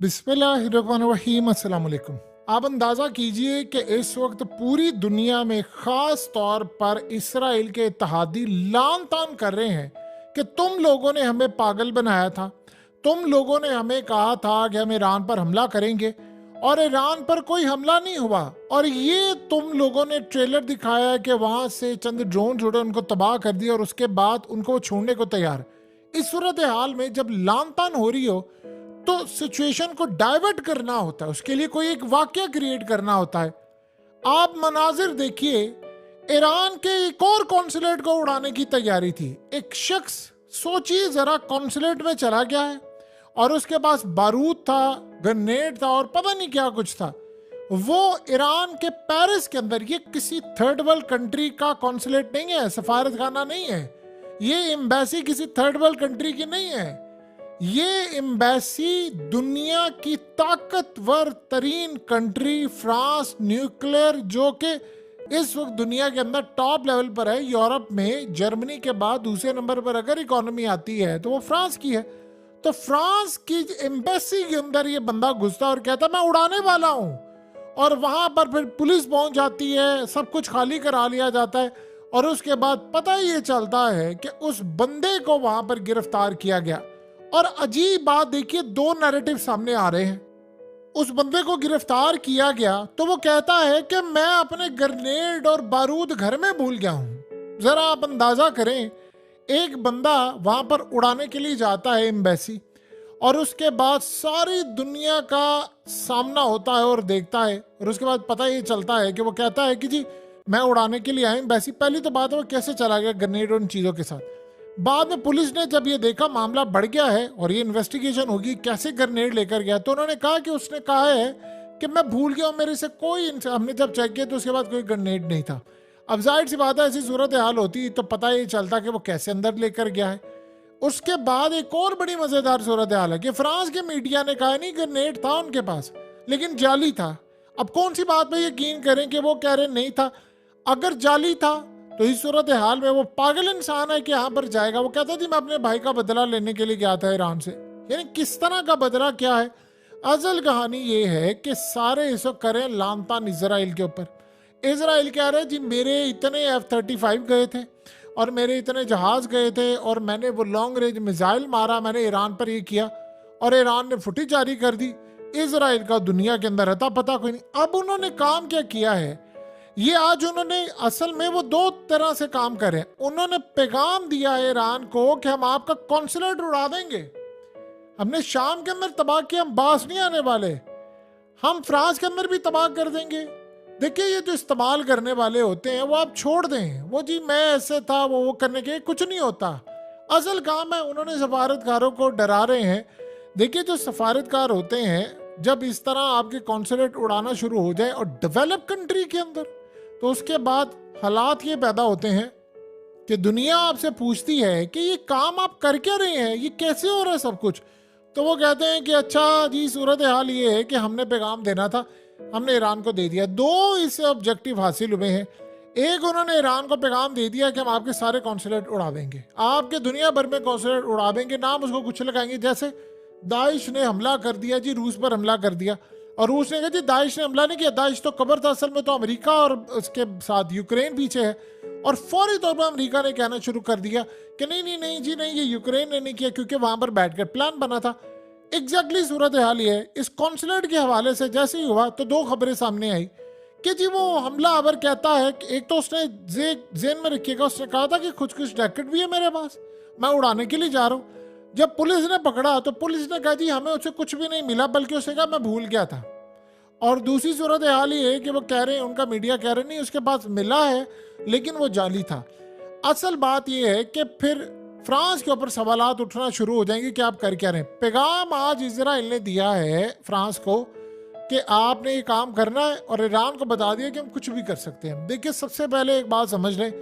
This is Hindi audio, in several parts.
बिस्मिल्लाहिर्रहमानिर्रहीम। अस्सलाम वालेकुम। आप अंदाज़ा कीजिए कि इस वक्त पूरी दुनिया में ख़ास तौर पर इसराइल के इत्तेहादी लान तान कर रहे हैं कि तुम लोगों ने हमें पागल बनाया था, तुम लोगों ने हमें कहा था कि हम ईरान पर हमला करेंगे और ईरान पर कोई हमला नहीं हुआ। और ये तुम लोगों ने ट्रेलर दिखाया कि वहाँ से चंद ड्रोन उड़े, उनको तबाह कर दिया और उसके बाद उनको छोड़ने को तैयार। इस सूरत हाल में जब लान तान हो रही हो तो सिचुएशन को डाइवर्ट करना होता है, उसके लिए कोई एक वाक्य क्रिएट करना होता है। आप मनाजिर देखिए, ईरान के एक और कॉन्सुलेट को उड़ाने की तैयारी थी। एक शख्स, सोचिए जरा, कॉन्सुलेट में चला गया है और उसके पास बारूद था, ग्रेनेड था और पता नहीं क्या कुछ था। वो ईरान के पेरिस के अंदर, ये किसी थर्ड वर्ल्ड कंट्री का कॉन्सुलेट नहीं है, सफारत खाना नहीं है, ये एम्बेसी किसी थर्ड वर्ल्ड कंट्री की नहीं है। ये एम्बेसी दुनिया की ताकतवर तरीन कंट्री फ्रांस, न्यूक्लियर, जो कि इस वक्त दुनिया के अंदर टॉप लेवल पर है। यूरोप में जर्मनी के बाद दूसरे नंबर पर अगर इकोनॉमी आती है तो वो फ्रांस की है। तो फ्रांस की एम्बेसी के अंदर ये बंदा घुसता और कहता मैं उड़ाने वाला हूं, और वहां पर फिर पुलिस पहुंच जाती है, सब कुछ खाली करा लिया जाता है और उसके बाद पता ये चलता है कि उस बंदे को वहां पर गिरफ्तार किया गया। और अजीब बात देखिए, दो नैरेटिव सामने आ रहे हैं। उस बंदे को गिरफ्तार किया गया तो वो कहता है कि मैं अपने ग्रेनेड और बारूद घर में भूल गया हूं। जरा आप अंदाजा करें, एक बंदा वहां पर उड़ाने के लिए जाता है एम्बेसी, और उसके बाद सारी दुनिया का सामना होता है और देखता है, और उसके बाद पता ये चलता है कि वो कहता है कि जी मैं उड़ाने के लिए आया एम्बेसी। पहली तो बात है वो कैसे चला गया ग्रेनेड और उन चीज़ों के साथ। बाद में पुलिस ने जब ये देखा मामला बढ़ गया है और ये इन्वेस्टिगेशन होगी कैसे ग्रेनेड लेकर गया, तो उन्होंने कहा कि उसने कहा है कि मैं भूल गया हूँ, मेरे से कोई, हमने जब चेक किया तो उसके बाद कोई ग्रेनेड नहीं था। अब जाहिर सी बात है, ऐसी सूरत हाल होती तो पता ये चलता कि वो कैसे अंदर लेकर गया है। उसके बाद एक और बड़ी मजेदार सूरत हाल है कि फ्रांस के मीडिया ने कहा नहीं ग्रेनेड था उनके पास, लेकिन जाली था। अब कौन सी बात पे यकीन करें कि वो कह रहे नहीं था? अगर जाली था तो इस सूरत हाल में वो पागल इंसान है कि यहाँ पर जाएगा। वो कहता जी मैं अपने भाई का बदला लेने के लिए गया था ईरान से। यानी किस तरह का बदला, क्या है? असल कहानी ये है कि सारे इस वक्त करें लानतान इसराइल के ऊपर। इसराइल कह रहे जी मेरे इतने F-35 गए थे और मेरे इतने जहाज गए थे और मैंने वो लॉन्ग रेंज मिसाइल मारा, मैंने ईरान पर ये किया और ईरान ने फुटेज जारी कर दी। इसराइल का दुनिया के अंदर रहता पता कोई नहीं। अब उन्होंने काम क्या किया है, ये आज उन्होंने असल में वो दो तरह से काम करे। उन्होंने पैगाम दिया है ईरान को कि हम आपका कॉन्सुलेट उड़ा देंगे, हमने शाम के अंदर तबाह किया, हम बास नहीं आने वाले, हम फ्रांस के अंदर भी तबाह कर देंगे। देखिए ये जो इस्तेमाल करने वाले होते हैं वो आप छोड़ दें, वो जी मैं ऐसे था वो करने के कुछ नहीं होता। असल काम है उन्होंने सफारतकारों को डरा रहे हैं। देखिए जो सफारतकार होते हैं, जब इस तरह आपके कॉन्सुलेट उड़ाना शुरू हो जाए और डेवलप कंट्री के अंदर, तो उसके बाद हालात ये पैदा होते हैं कि दुनिया आपसे पूछती है कि ये काम आप कर क्या रहे हैं, ये कैसे हो रहा है सब कुछ। तो वो कहते हैं कि अच्छा जी सूरत हाल ये है कि हमने पैगाम देना था, हमने ईरान को दे दिया। दो इससे ऑब्जेक्टिव हासिल हुए हैं। एक, उन्होंने ईरान को पैगाम दे दिया कि हम आपके सारे कॉन्सुलेट उड़ा देंगे, आपके दुनिया भर में कॉन्सुलेट उड़ा देंगे, नाम उसको कुछ लगाएंगे। जैसे दाइश ने हमला कर दिया जी, रूस पर हमला कर दिया, और रूस ने कहा जी दाइश ने हमला नहीं किया, दाइश तो कबर था, असल में तो अमेरिका और उसके साथ यूक्रेन पीछे है। और फौरी तौर पर अमेरिका ने कहना शुरू कर दिया कि नहीं नहीं नहीं जी नहीं, ये यूक्रेन ने नहीं किया क्योंकि वहां पर बैठकर प्लान बना था। एग्जैक्टली सूरत हाल ये है। इस कॉन्सुलेट के हवाले से जैसे ही हुआ तो दो खबरें सामने आई कि जी वो हमला आवर कहता है कि एक तो उसने जेन में रखिएगा, उसने कहा था कि कुछ कुछ रैकेट भी है मेरे पास, मैं उड़ाने के लिए जा रहा हूँ। जब पुलिस ने पकड़ा तो पुलिस ने कहा जी हमें उससे कुछ भी नहीं मिला, बल्कि उसने कहा मैं भूल गया था। और दूसरी सूरत हाल ये है कि वो कह रहे हैं, उनका मीडिया कह रहे नहीं उसके पास मिला है लेकिन वो जाली था। असल बात ये है कि फिर फ्रांस के ऊपर सवालात उठना शुरू हो जाएंगे कि आप कर क्या रहे हैं। पैगाम आज इजराइल ने दिया है फ्रांस को कि आपने ये काम करना है, और ईरान को बता दिया कि हम कुछ भी कर सकते हैं। देखिए सबसे पहले एक बात समझ लें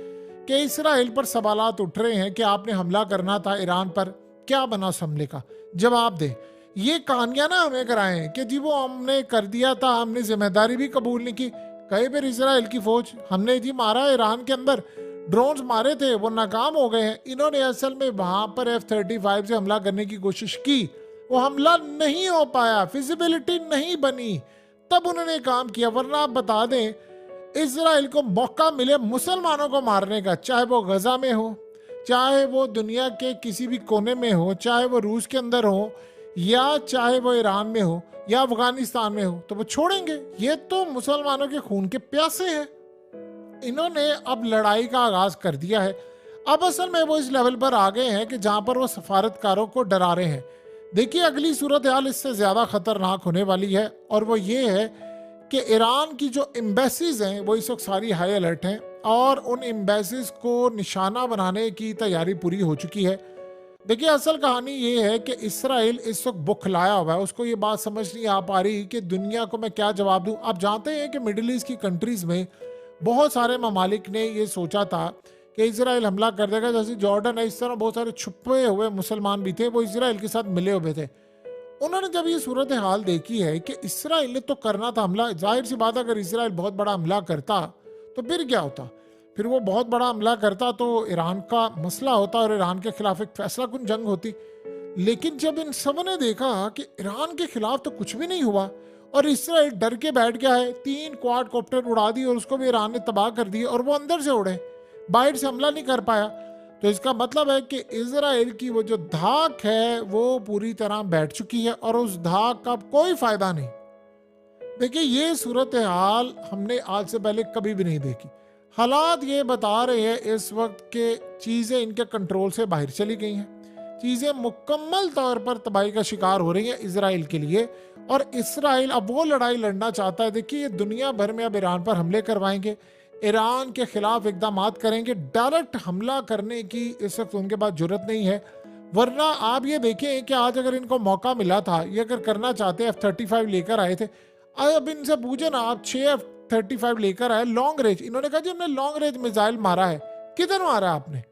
कि इसराइल पर सवालात उठ रहे हैं कि आपने हमला करना था ईरान पर, क्या बना उस हमले का, जवाब दे। ये कहानियां ना हमें कराएं कि जी वो हमने कर दिया था, हमने जिम्मेदारी भी कबूल नहीं की। कई बार इसराइल की फौज हमने जी मारा ईरान के अंदर, ड्रोन्स मारे थे वो नाकाम हो गए हैं। इन्होंने असल में वहां पर F-35 से हमला करने की कोशिश की, वो हमला नहीं हो पाया, फिजिबिलिटी नहीं बनी, तब उन्होंने काम किया। वरना आप बता दें, इजराइल को मौका मिले मुसलमानों को मारने का, चाहे वो गजा में हो, चाहे वो दुनिया के किसी भी कोने में हो, चाहे वो रूस के अंदर हो, या चाहे वो ईरान में हो या अफगानिस्तान में हो, तो वो छोड़ेंगे। ये तो मुसलमानों के खून के प्यासे हैं। इन्होंने अब लड़ाई का आगाज कर दिया है। अब असल में वो इस लेवल पर आ गए हैं कि जहां पर वो सफारतकारों को डरा रहे हैं। देखिए, अगली सूरत हाल इससे ज्यादा खतरनाक होने वाली है, और वो ये है कि ईरान की जो एम्बेसीज हैं वो इस वक्त सारी हाई अलर्ट हैं, और उन एम्बेसीज को निशाना बनाने की तैयारी पूरी हो चुकी है। देखिए, असल कहानी ये है कि इसराइल इस वक्त बुखलाया हुआ है। उसको ये बात समझ नहीं आ पा रही कि दुनिया को मैं क्या जवाब दूं। आप जानते हैं कि मिडिल ईस्ट की कंट्रीज में बहुत सारे ममालिक ने ये सोचा था कि इसराइल हमला कर देगा, जैसे जॉर्डन है, इस तरह बहुत सारे छुपे हुए मुसलमान भी थे, वो इसराइल के साथ मिले हुए थे। उन्होंने जब ये सूरत हाल देखी है कि इसराइल ने तो करना था हमला, जाहिर सी बात, अगर इसराइल बहुत बड़ा हमला करता तो फिर क्या होता, फिर वो बहुत बड़ा हमला करता तो ईरान का मसला होता और ईरान के खिलाफ एक फैसला कुन जंग होती। लेकिन जब इन सब ने देखा कि ईरान के खिलाफ तो कुछ भी नहीं हुआ और इसराइल डर के बैठ गया है, 3 क्वाड कॉप्टर उड़ा दी और उसको भी ईरान ने तबाह कर दिया, और वो अंदर से उड़े, बाहर से हमला नहीं कर पाया, तो इसका मतलब है कि इजराइल की वो जो धाक है वो पूरी तरह बैठ चुकी है और उस धाक का कोई फायदा नहीं। देखिए, ये सूरत हाल हमने आज से पहले कभी भी नहीं देखी। हालात ये बता रहे हैं इस वक्त के चीजें इनके कंट्रोल से बाहर चली गई हैं, चीजें मुकम्मल तौर पर तबाही का शिकार हो रही हैं इजराइल के लिए, और इसराइल अब वो लड़ाई लड़ना चाहता है। देखिए, दुनिया भर में अब ईरान पर हमले करवाएंगे, ईरान के खिलाफ इकदाम करेंगे। डायरेक्ट हमला करने की इस वक्त उनके पास जरूरत नहीं है, वरना आप ये देखें कि आज अगर इनको मौका मिला था, ये अगर करना चाहते F-35 लेकर आए थे, अब इनसे पूछे ना, आप 6 F-35 लेकर आए लॉन्ग रेंज, इन्होंने कहा जी हमने लॉन्ग रेंज मिसाइल मारा है। किधर मारा आपने?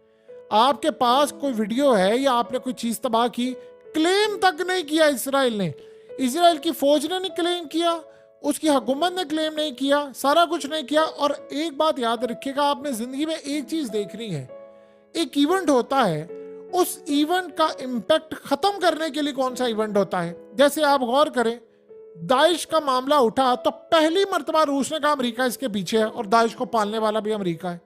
आपके पास कोई वीडियो है या आपने कोई चीज तबाह की? क्लेम तक नहीं किया इसराइल ने, इसराइल की फौज ने नहीं क्लेम किया, उसकी हुकूमत ने क्लेम नहीं किया, सारा कुछ नहीं किया। और एक बात याद रखिएगा, आपने जिंदगी में एक चीज देखनी है, एक इवेंट होता है, उस इवेंट का इंपैक्ट खत्म करने के लिए कौन सा इवेंट होता है। जैसे आप गौर करें, दाइश का मामला उठा तो पहली मर्तबा रूस ने कहा अमेरिका इसके पीछे है, और दाइश को पालने वाला भी अमेरिका है।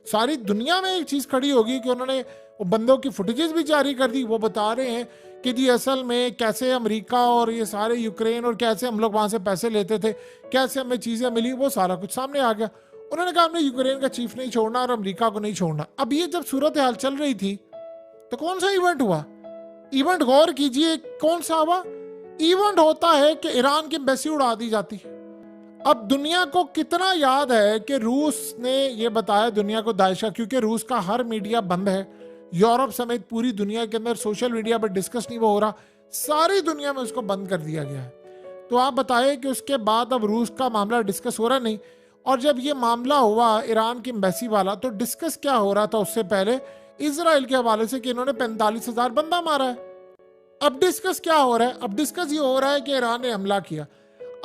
सारी दुनिया में एक चीज खड़ी होगी कि उन्होंने वो बंदों की फुटेजेस भी जारी कर दी, वो बता रहे हैं कि जी असल में कैसे अमेरिका और ये सारे यूक्रेन और कैसे हम लोग वहां से पैसे लेते थे, कैसे हमें चीजें मिली, वो सारा कुछ सामने आ गया। उन्होंने कहा हमने यूक्रेन का चीफ नहीं छोड़ना और अमेरिका को नहीं छोड़ना। अब ये जब सूरत हाल चल रही थी तो कौन सा इवेंट हुआ? इवेंट गौर कीजिए कौन सा हुआ? इवेंट होता है कि ईरान की एम्बेसी उड़ा दी जाती है। अब दुनिया को कितना याद है कि रूस ने ये बताया दुनिया को दाइश का, क्योंकि रूस का हर मीडिया बंद है, यूरोप समेत पूरी दुनिया के अंदर सोशल मीडिया पर डिस्कस नहीं वो हो रहा, सारी दुनिया में उसको बंद कर दिया गया है। तो आप बताएं कि उसके बाद अब रूस का मामला डिस्कस हो रहा नहीं, और जब ये मामला हुआ ईरान की एम्बेसी वाला, तो डिस्कस क्या हो रहा था उससे पहले इजराइल के हवाले से कि इन्होंने 45,000 बंदा मारा है। अब डिस्कस क्या हो रहा है? अब डिस्कस ये हो रहा है कि ईरान ने हमला किया।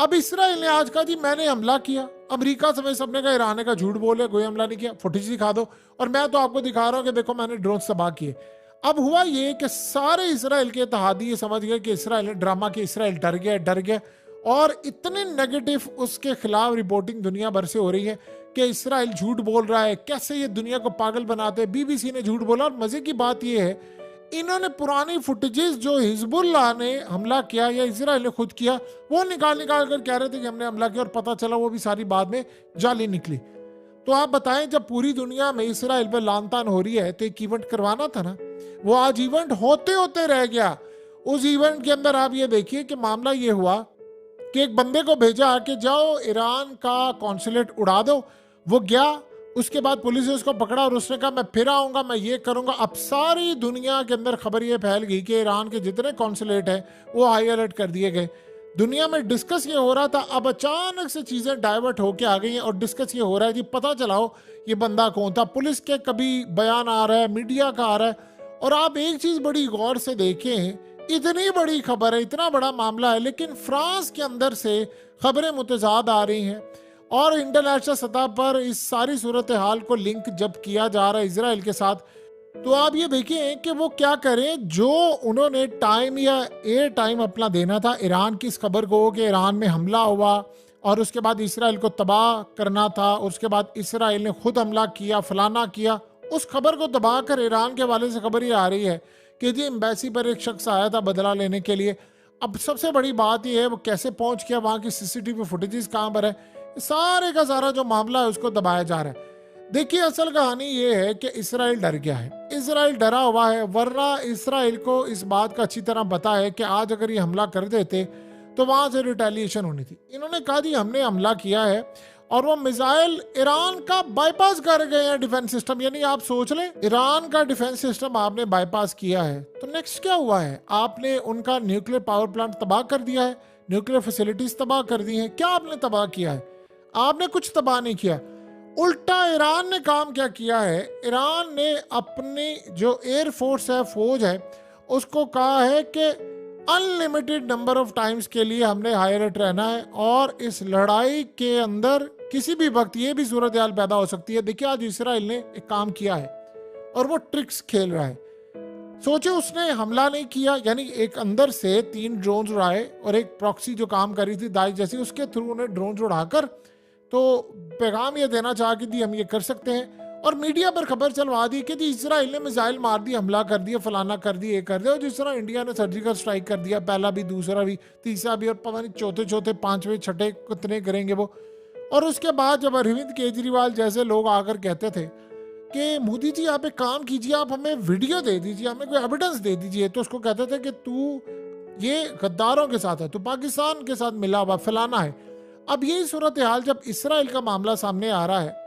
अब इसराइल ने आज कहा जी मैंने हमला किया, अमेरिका समेत सबने कहा ईरान का झूठ बोले, कोई हमला नहीं किया, फुटेज दिखा दो, और मैं तो आपको दिखा रहा हूं कि देखो मैंने ड्रोन तबाह किए। अब हुआ ये कि सारे इसराइल के इत्तेहादी ये समझ गए कि इसराइल ने ड्रामा किया, इसराइल डर गया, और इतने नेगेटिव उसके खिलाफ रिपोर्टिंग दुनिया भर से हो रही है कि इसराइल झूठ बोल रहा है, कैसे ये दुनिया को पागल बनाते हैं। BBC ने झूठ बोला, और मजे की बात ये है इन्होंने पुरानी फुटेजेस जो हिजबुल्लाह ने हमला किया या इसराइल ने खुद किया वो निकाल कर कह रहे थे कि हमने हमला किया, और पता चला वो भी सारी बाद में जाली निकली। तो आप बताएं, जब पूरी दुनिया में इसराइल पे लानतान हो रही है तो एक इवेंट करवाना था ना, वो आज इवेंट होते होते रह गया। उस इवेंट के अंदर आप ये देखिए कि मामला ये हुआ कि एक बंदे को भेजा कि जाओ ईरान का कॉन्सुलेट उड़ा दो, वो गया, उसके बाद पुलिस ने उसको पकड़ा और उसने कहा मैं फिर आऊंगा, मैं ये करूंगा। अब सारी दुनिया के अंदर खबर ये फैल गई कि ईरान के जितने कॉन्सुलेट हैं वो हाई अलर्ट कर दिए गए। दुनिया में डिस्कस ये हो रहा था, अब अचानक से चीजें डाइवर्ट होके आ गई हैं और डिस्कस ये हो रहा है जी पता चलाओ ये बंदा कौन था। पुलिस के कभी बयान आ रहा है, मीडिया का आ रहा है, और आप एक चीज बड़ी गौर से देखें, इतनी बड़ी खबर है, इतना बड़ा मामला है, लेकिन फ्रांस के अंदर से खबरें मुतजाद आ रही हैं, और इंटरनेशनल सतह पर इस सारी सूरत हाल को लिंक जब किया जा रहा है इसराइल के साथ, तो आप ये देखिए कि वो क्या करें, जो उन्होंने टाइम या एयर टाइम अपना देना था ईरान की इस खबर को कि ईरान में हमला हुआ और उसके बाद इसराइल को तबाह करना था, उसके बाद इसराइल ने खुद हमला किया, फलाना किया, उस खबर को दबा कर ईरान के हवाले से खबर ये आ रही है कि जी एम्बेसी पर एक शख्स आया था बदला लेने के लिए। अब सबसे बड़ी बात यह है वो कैसे पहुंच गया, वहां की सीसीटीवी फुटेजेस कहां पर है, सारे का सारा जो मामला है उसको दबाया जा रहा है। देखिए असल कहानी ये है कि इसराइल डर गया है, इसराइल डरा हुआ है, वरना इसराइल को इस बात का अच्छी तरह पता है कि आज अगर ये हमला कर देते तो वहां से रिटेलिएशन होनी थी। इन्होंने कहा जी हमने हमला किया है और वो मिसाइल ईरान का बाईपास कर गए हैं डिफेंस सिस्टम। यानी आप सोच लें ईरान का डिफेंस सिस्टम आपने बाईपास किया है तो नेक्स्ट क्या हुआ है, आपने उनका न्यूक्लियर पावर प्लांट तबाह कर दिया है, न्यूक्लियर फैसिलिटीज तबाह कर दी हैं। क्या आपने तबाह किया है? आपने कुछ तबाह नहीं किया। उल्टा ईरान ने काम क्या किया है, ईरान ने अपनी जो एयरफोर्स है, फौज है, उसको कहा है कि अनलिमिटेड नंबर ऑफ टाइम्स के लिए हमने हाई अलर्ट रहना है और इस लड़ाई के अंदर किसी भी वक्त ये भी सूरत हाल पैदा हो सकती है। देखिए आज इसराइल ने एक काम किया है और वो ट्रिक्स खेल रहा है। सोचे उसने हमला नहीं किया, यानी एक अंदर से 3 ड्रोन उड़ाए और एक प्रॉक्सी जो काम कर रही थी दाइश जैसी, उसके थ्रू उन्हें ड्रोन उड़ाकर तो पैगाम ये देना चाहा कि दी हम ये कर सकते हैं और मीडिया पर खबर चलवा दी कि जी इसराइल ने मिसाइल मार दी, हमला कर दिया, फलाना कर दिया, ये कर दिया। और जिस तरह इंडिया ने सर्जिकल स्ट्राइक कर दिया, पहला भी, दूसरा भी, तीसरा भी और पता नहीं चौथे चौथे पांचवें छठे कितने करेंगे वो। और उसके बाद जब अरविंद केजरीवाल जैसे लोग आकर कहते थे कि मोदी जी आप एक काम कीजिए, आप हमें वीडियो दे दीजिए, हमें कोई एविडेंस दे दीजिए, तो उसको कहते थे कि तू ये गद्दारों के साथ है, तू पाकिस्तान के साथ मिला हुआ, फलाना है। अब यही सूरत हाल जब इसराइल का मामला सामने आ रहा है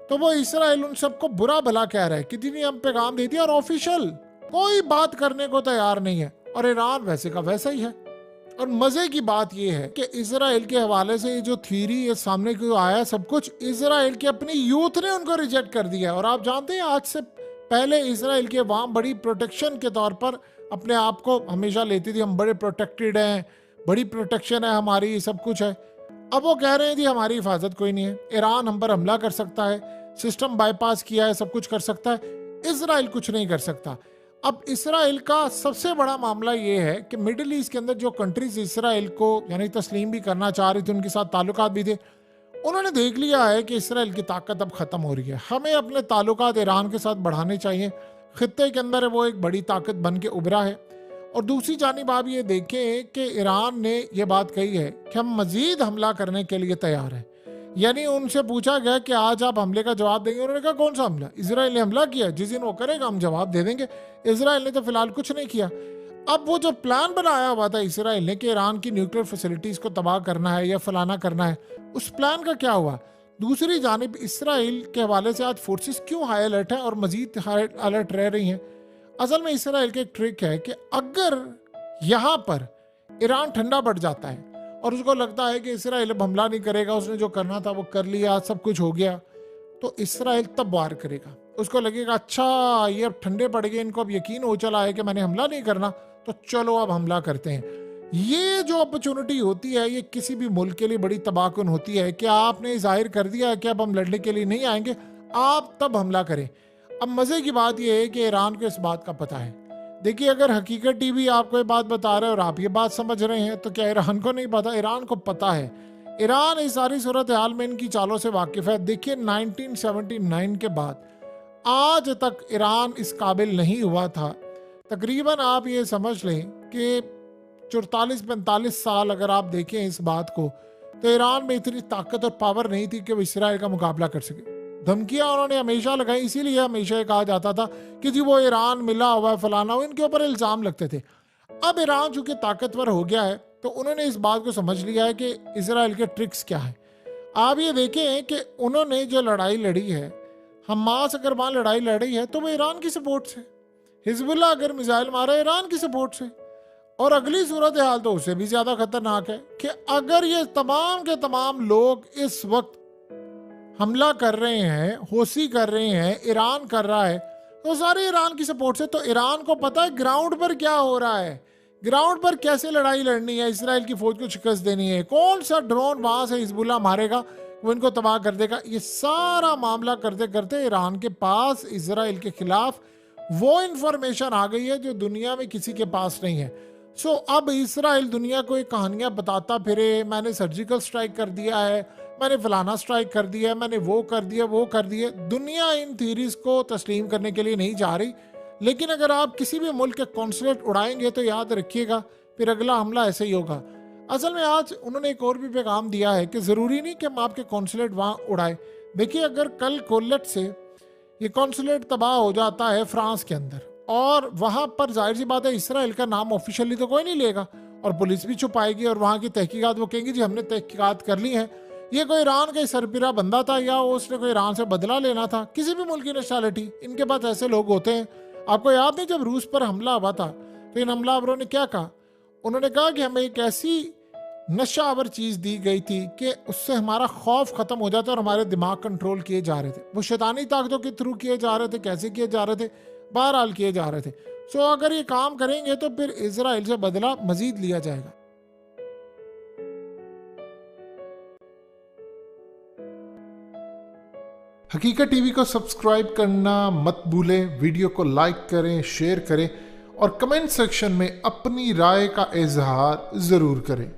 तो वो इसराइल उन सबको बुरा भला कह रहा है कि जी हम पैगाम दे दिया और ऑफिशियल कोई बात करने को तैयार नहीं है। और ईरान वैसे का वैसा ही है। और मजे की बात यह है कि इसराइल के हवाले से ये जो थ्योरी ये सामने क्यों आया, सब कुछ इसराइल के अपनी यूथ ने उनको रिजेक्ट कर दिया। और आप जानते हैं आज से पहले इसराइल के वहां बड़ी प्रोटेक्शन के तौर पर अपने आप को हमेशा लेती थी, हम बड़े प्रोटेक्टेड हैं, बड़ी प्रोटेक्शन है हमारी, सब कुछ है। अब वो कह रहे हैं जी हमारी हिफाजत कोई नहीं है, ईरान हम पर हमला कर सकता है, सिस्टम बाईपास किया है, सब कुछ कर सकता है, इसराइल कुछ नहीं कर सकता। अब इसराइल का सबसे बड़ा मामला ये है कि मिडिल ईस्ट के अंदर जो कंट्रीज इसराइल को यानी तस्लीम भी करना चाह रही थी, उनके साथ ताल्लुकात भी थे, उन्होंने देख लिया है कि इसराइल की ताकत अब खत्म हो रही है, हमें अपने ताल्लुकात ईरान के साथ बढ़ाने चाहिए। खित्ते के अंदर वो एक बड़ी ताकत बन के उभरा है। और दूसरी जानिब आप ये देखें कि ईरान ने यह बात कही है कि हम मजीद हमला करने के लिए तैयार हैं। यानी उनसे पूछा गया कि आज आप हमले का जवाब देंगे, उन्होंने कहा कौन सा हमला, इसराइल ने हमला किया, जिस दिन वो करेगा हम जवाब दे देंगे। इसराइल ने तो फिलहाल कुछ नहीं किया। अब वो जो प्लान बनाया हुआ था इसराइल ने कि ईरान की न्यूक्लियर फैसिलिटीज को तबाह करना है या फलाना करना है, उस प्लान का क्या हुआ? दूसरी जानिब इसराइल के हवाले से आज फोर्सेस क्यों हाई अलर्ट है और मजीद हाई अलर्ट रह रही हैं? असल में इसराइल की एक ट्रिक है कि अगर यहां पर ईरान ठंडा पड़ जाता है और उसको लगता है कि इसराइल अब हमला नहीं करेगा, उसने जो करना था वो कर लिया, सब कुछ हो गया, तो इसराइल तब वार करेगा। उसको लगेगा अच्छा ये अब ठंडे पड़ गए, इनको अब यकीन हो चला है कि मैंने हमला नहीं करना, तो चलो अब हमला करते हैं। ये जो अपॉर्चुनिटी होती है ये किसी भी मुल्क के लिए बड़ी तबाहकुन होती है कि आपने जाहिर कर दिया है कि अब हम लड़ने के लिए नहीं आएंगे, आप तब हमला करें। अब मजे की बात यह है कि ईरान को इस बात का पता है। देखिए अगर हकीकत टीवी आपको ये बात बता रहे हैं और आप ये बात समझ रहे हैं तो क्या ईरान को नहीं पता? ईरान को पता है। ईरान इस सारी सूरत हाल में इनकी चालों से वाकिफ है। देखिए 1979 के बाद आज तक ईरान इस काबिल नहीं हुआ था। तकरीबन आप ये समझ लें कि 44-45 साल अगर आप देखें इस बात को, तो ईरान में इतनी ताकत और पावर नहीं थी कि वो इसराइल का मुकाबला कर सके। धमकियां उन्होंने हमेशा लगाई, इसीलिए हमेशा ये कहा जाता था कि जी वो ईरान मिला हुआ है, फलाना हो, इनके ऊपर इल्जाम लगते थे। अब ईरान चूंकि ताकतवर हो गया है तो उन्होंने इस बात को समझ लिया है कि इसराइल के ट्रिक्स क्या है। आप ये देखें कि उन्होंने जो लड़ाई लड़ी है, हमास अगर वहां लड़ाई लड़ी है तो वो ईरान की सपोर्ट से, हिजबुल्लाह अगर मिसाइल मारा ईरान की सपोर्ट से, और अगली सूरत हाल तो उससे भी ज्यादा खतरनाक है कि अगर ये तमाम के तमाम लोग इस वक्त हमला कर रहे हैं, होशी कर रहे हैं, ईरान कर रहा है, तो सारे ईरान की सपोर्ट से। तो ईरान को पता है ग्राउंड पर क्या हो रहा है, ग्राउंड पर कैसे लड़ाई लड़नी है, इसराइल की फौज को शिकस्त देनी है, कौन सा ड्रोन वहां से हिजबुल्लाह मारेगा वो इनको तबाह कर देगा। ये सारा मामला करते करते ईरान के पास इसराइल के खिलाफ वो इंफॉर्मेशन आ गई है जो दुनिया में किसी के पास नहीं है। सो अब इसराइल दुनिया को एक कहानियां बताता फिरे, मैंने सर्जिकल स्ट्राइक कर दिया है, मैंने फलाना स्ट्राइक कर दिया, मैंने वो कर दिया। दुनिया इन थीरीज को तस्लीम करने के लिए नहीं जा रही। लेकिन अगर आप किसी भी मुल्क के कॉन्सुलेट उड़ाएंगे तो याद रखिएगा फिर अगला हमला ऐसे ही होगा। असल में आज उन्होंने एक और भी पैगाम दिया है कि ज़रूरी नहीं कि हम आपके कॉन्सुलेट वहाँ उड़ाए। देखिए, अगर कल कोलेट से ये कॉन्सुलेट तबाह हो जाता है फ्रांस के अंदर, और वहाँ पर जाहिर सी बात है इसराइल का नाम ऑफिशियली तो कोई नहीं लेगा, और पुलिस भी छुपाएगी, और वहाँ की तहकीकात वो कहेंगी जी हमने तहकीकात कर ली है, ये कोई ईरान का सरपिरा बंदा था या उसने कोई ईरान से बदला लेना था, किसी भी मुल्क की नेशनैलिटी, इनके पास ऐसे लोग होते हैं। आपको याद नहीं जब रूस पर हमला हुआ था तो इन हमलावरों ने क्या कहा? उन्होंने कहा कि हमें एक ऐसी नशावर चीज दी गई थी कि उससे हमारा खौफ खत्म हो जाता और हमारे दिमाग कंट्रोल किए जा रहे थे। वो शैतानी ताकतों के थ्रू किए जा रहे थे, कैसे किए जा रहे थे, बहरहाल किए जा रहे थे। सो अगर ये काम करेंगे तो फिर इजराइल से बदला मजीद लिया जाएगा। हकीकत टीवी को सब्सक्राइब करना मत भूलें, वीडियो को लाइक करें, शेयर करें और कमेंट सेक्शन में अपनी राय का इजहार जरूर करें।